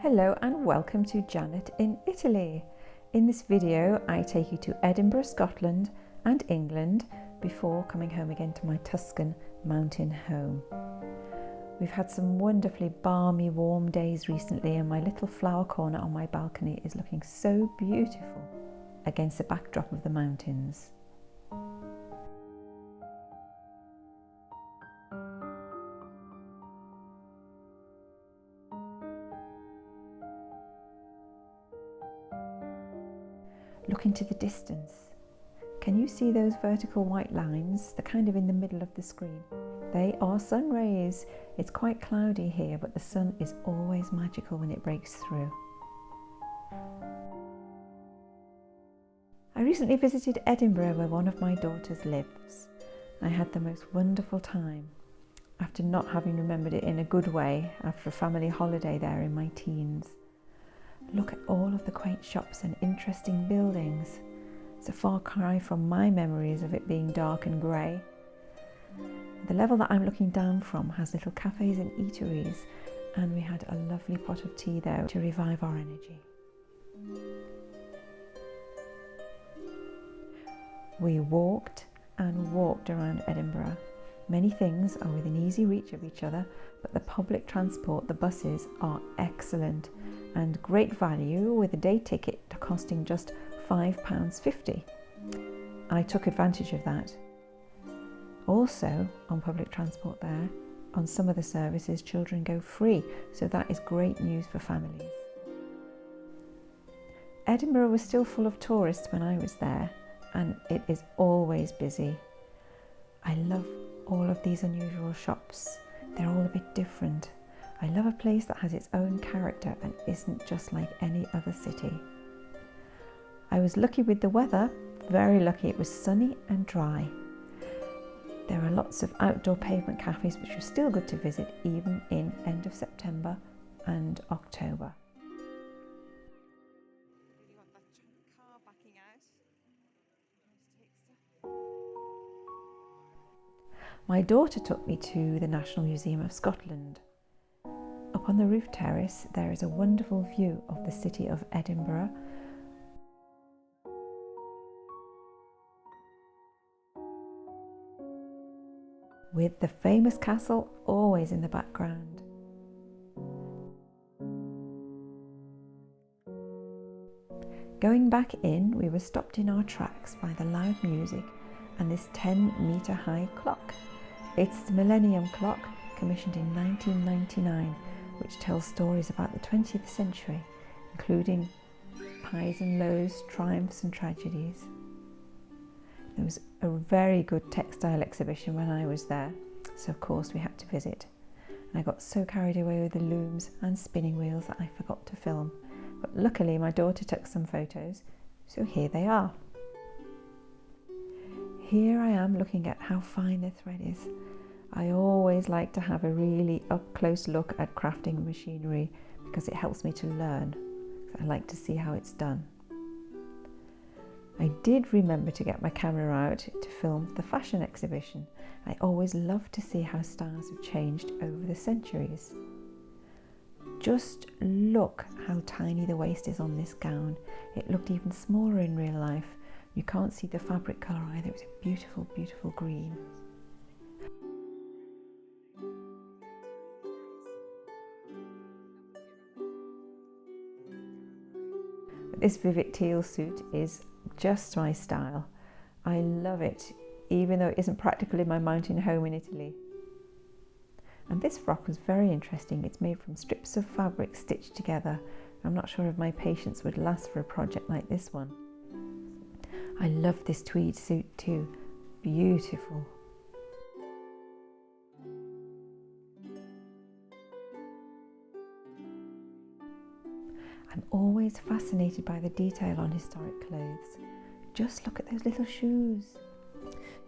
Hello and welcome to Janet in Italy. In this video I take you to Edinburgh, Scotland and England before coming home again to my Tuscan mountain home. We've had some wonderfully balmy warm days recently and my little flower corner on my balcony is looking so beautiful against the backdrop of the mountains. Look into the distance. Can you see those vertical white lines? They're kind of in the middle of the screen. They are sun rays. It's quite cloudy here, but the sun is always magical when it breaks through. I recently visited Edinburgh where one of my daughters lives. I had the most wonderful time after not having remembered it in a good way after a family holiday there in my teens. Look at all of the quaint shops and interesting buildings. It's a far cry from my memories of it being dark and grey. The level that I'm looking down from has little cafes and eateries, and we had a lovely pot of tea there to revive our energy. We walked and walked around Edinburgh. Many things are within easy reach of each other, but the public transport, the buses, are excellent and great value with a day ticket costing just £5.50. I took advantage of that. Also, on public transport there, on some of the services, children go free, so that is great news for families. Edinburgh was still full of tourists when I was there, and it is always busy. I love all of these unusual shops. They're all a bit different. I love a place that has its own character and isn't just like any other city. I was lucky with the weather, very lucky. It was sunny and dry. There are lots of outdoor pavement cafes which are still good to visit even in end of September and October. My daughter took me to the National Museum of Scotland. Up on the roof terrace there is a wonderful view of the city of Edinburgh. With the famous castle always in the background. Going back in, we were stopped in our tracks by the loud music and this 10-metre high clock. It's the Millennium Clock, commissioned in 1999, which tells stories about the 20th century, including highs and lows, triumphs and tragedies. There was a very good textile exhibition when I was there, so of course we had to visit. And I got so carried away with the looms and spinning wheels that I forgot to film. But luckily my daughter took some photos, so here they are. Here I am looking at how fine the thread is. I always like to have a really up-close look at crafting machinery because it helps me to learn. I like to see how it's done. I did remember to get my camera out to film the fashion exhibition. I always love to see how styles have changed over the centuries. Just look how tiny the waist is on this gown. It looked even smaller in real life. You can't see the fabric colour either. It was a beautiful, beautiful green. This vivid teal suit is just my style. I love it, even though it isn't practical in my mountain home in Italy. And this frock was very interesting. It's made from strips of fabric stitched together. I'm not sure if my patience would last for a project like this one. I love this tweed suit too. Beautiful. I'm always fascinated by the detail on historic clothes. Just look at those little shoes.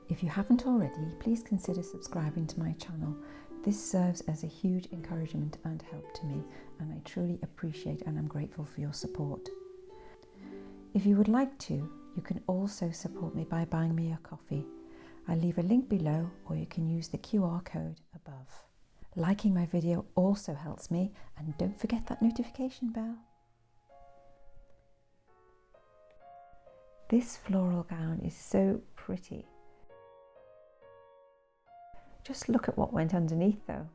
If you haven't already, please consider subscribing to my channel. This serves as a huge encouragement and help to me, and I truly appreciate and I'm grateful for your support. If you would like to, you can also support me by buying me a coffee. I'll leave a link below, or you can use the QR code above. Liking my video also helps me, and don't forget that notification bell. This floral gown is so pretty. Just look at what went underneath though.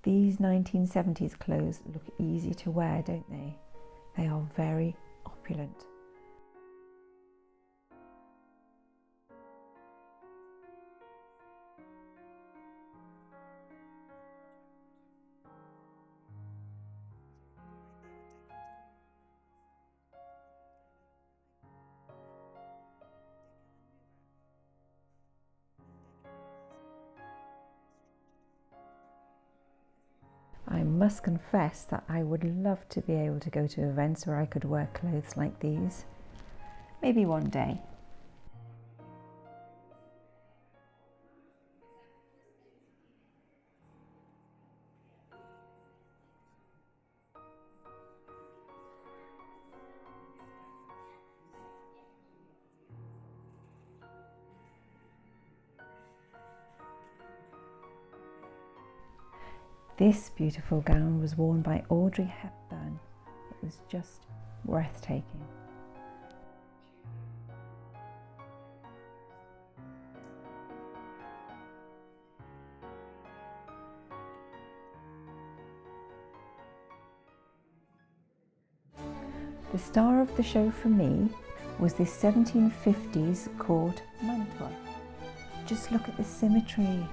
These 1970s clothes look easy to wear, don't they? They are very opulent. I must confess that I would love to be able to go to events where I could wear clothes like these. Maybe one day. This beautiful gown was worn by Audrey Hepburn. It was just breathtaking. The star of the show for me was this 1750s court mantua. Just look at the symmetry,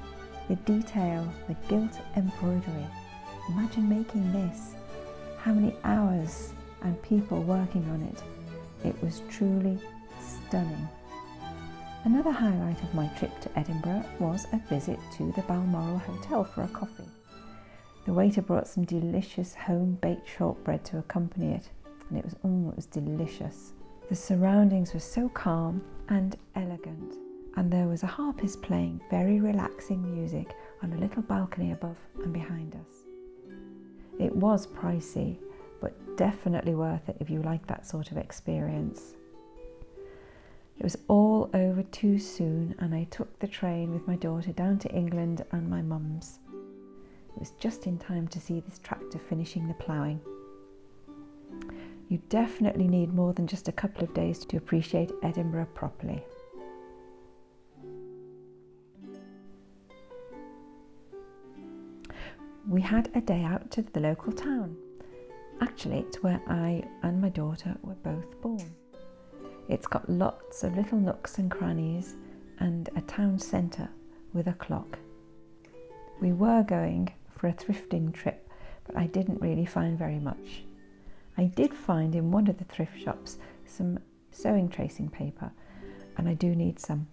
the detail, the gilt embroidery. Imagine making this. How many hours and people working on it. It was truly stunning. Another highlight of my trip to Edinburgh was a visit to the Balmoral Hotel for a coffee. The waiter brought some delicious home-baked shortbread to accompany it, and it was delicious. The surroundings were so calm and elegant, and there was a harpist playing very relaxing music on a little balcony above and behind us. It was pricey, but definitely worth it if you like that sort of experience. It was all over too soon, and I took the train with my daughter down to England and my mum's. It was just in time to see this tractor finishing the ploughing. You definitely need more than just a couple of days to appreciate Edinburgh properly. We had a day out to the local town. Actually, it's where I and my daughter were both born. It's got lots of little nooks and crannies and a town centre with a clock. We were going for a thrifting trip, but I didn't really find very much. I did find in one of the thrift shops some sewing tracing paper, and I do need some,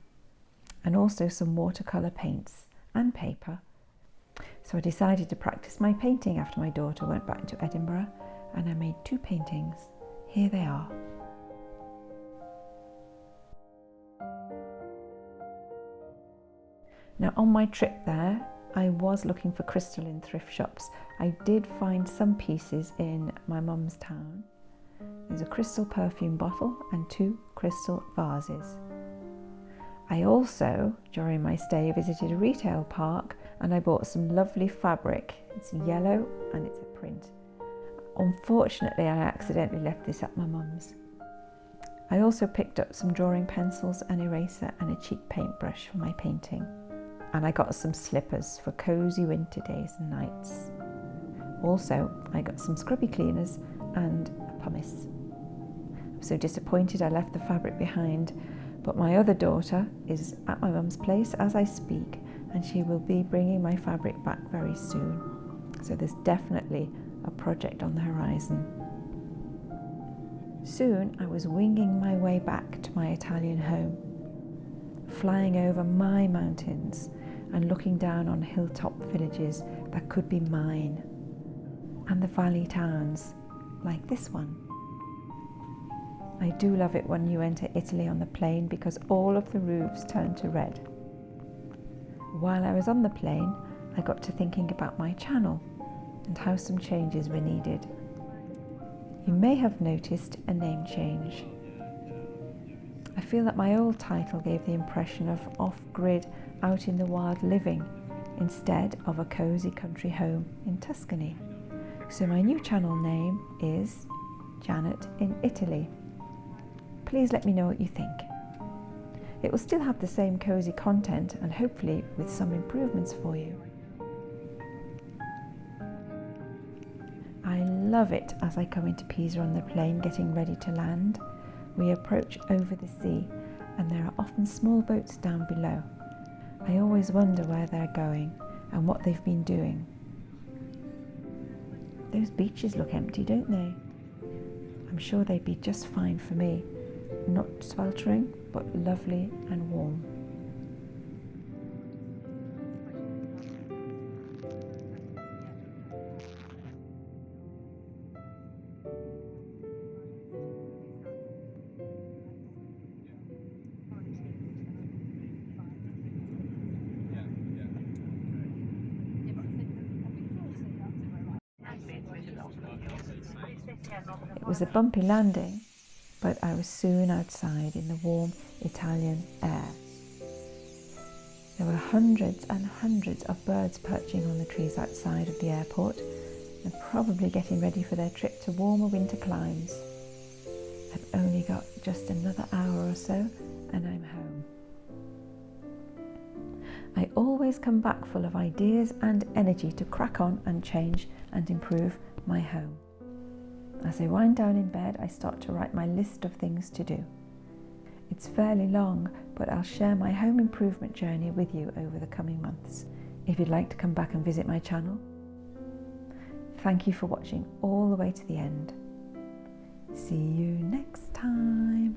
and also some watercolour paints and paper. So I decided to practice my painting after my daughter went back to Edinburgh, and I made 2 paintings. Here they are. Now on my trip there, I was looking for crystal in thrift shops. I did find some pieces in my mum's town. There's a crystal perfume bottle and 2 crystal vases. I also, during my stay, visited a retail park and I bought some lovely fabric. It's yellow and it's a print. Unfortunately, I accidentally left this at my mum's. I also picked up some drawing pencils, an eraser and a cheap paintbrush for my painting. And I got some slippers for cosy winter days and nights. Also, I got some scrubby cleaners and a pumice. I'm so disappointed I left the fabric behind, but my other daughter is at my mum's place as I speak, and she will be bringing my fabric back very soon. So there's definitely a project on the horizon. Soon I was winging my way back to my Italian home, flying over my mountains and looking down on hilltop villages that could be mine, and the valley towns like this one. I do love it when you enter Italy on the plane because all of the roofs turn to red. While I was on the plane, I got to thinking about my channel and how some changes were needed. You may have noticed a name change. I feel that my old title gave the impression of off-grid, out in the wild living, instead of a cosy country home in Tuscany. So my new channel name is Janet in Italy. Please let me know what you think. It will still have the same cosy content and hopefully with some improvements for you. I love it as I come into Pisa on the plane getting ready to land. We approach over the sea and there are often small boats down below. I always wonder where they're going and what they've been doing. Those beaches look empty, don't they? I'm sure they'd be just fine for me. Not sweltering, but lovely and warm. It was a bumpy landing, but I was soon outside in the warm Italian air. There were hundreds and hundreds of birds perching on the trees outside of the airport and probably getting ready for their trip to warmer winter climes. I've only got just another hour or so and I'm home. I always come back full of ideas and energy to crack on and change and improve my home. As I wind down in bed, I start to write my list of things to do. It's fairly long, but I'll share my home improvement journey with you over the coming months. If you'd like to come back and visit my channel, thank you for watching all the way to the end. See you next time.